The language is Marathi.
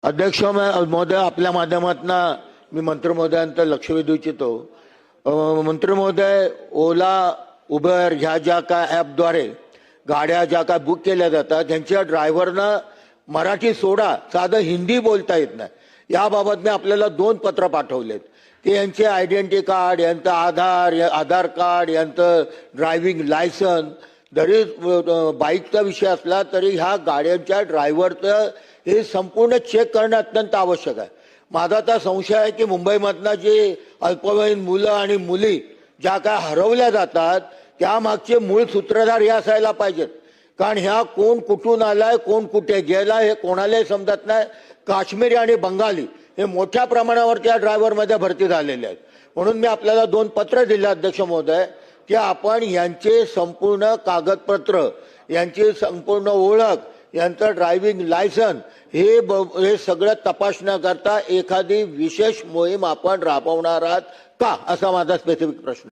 अध्यक्ष महोदय, आपल्या माध्यमातून मी मंत्री महोदयांचं लक्ष वेधू इच्छितो. मंत्री महोदय, ओला, उबर ह्या ज्या काय ॲपद्वारे गाड्या ज्या काय बुक केल्या जातात त्यांच्या ड्रायव्हरना मराठी सोडा साधं हिंदी बोलता येत नाही. याबाबत मी आपल्याला 2 पत्र पाठवलेत. ते यांचे आयडेंटिटी कार्ड, यांचं आधार कार्ड, यांचं ड्रायव्हिंग लायसन, जरी बाईकचा विषय असला तरी ह्या गाड्यांच्या ड्रायव्हरचं हे संपूर्ण चेक करणं अत्यंत आवश्यक आहे. माझा तर संशय आहे की मुंबईमधनं जे अल्पवयीन मुलं आणि मुली ज्या काय हरवल्या जातात त्यामागचे मूळ सूत्रधार हे असायला पाहिजेत. कारण ह्या कोण कुठून आलाय, कोण कुठे गेला हे कोणालाही समजत नाही. काश्मीरी आणि बंगाली हे मोठ्या प्रमाणावर त्या ड्रायव्हरमध्ये भरती झालेले आहेत. म्हणून मी आपल्याला 2 पत्र दिले अध्यक्ष महोदय की आपण यांचे संपूर्ण कागदपत्र, यांची संपूर्ण ओळख, यांचं ड्रायव्हिंग लायसन हे सगळं तपासण्याकरता एखादी विशेष मोहीम आपण राबवणार आहात का, असा माझा स्पेसिफिक प्रश्न.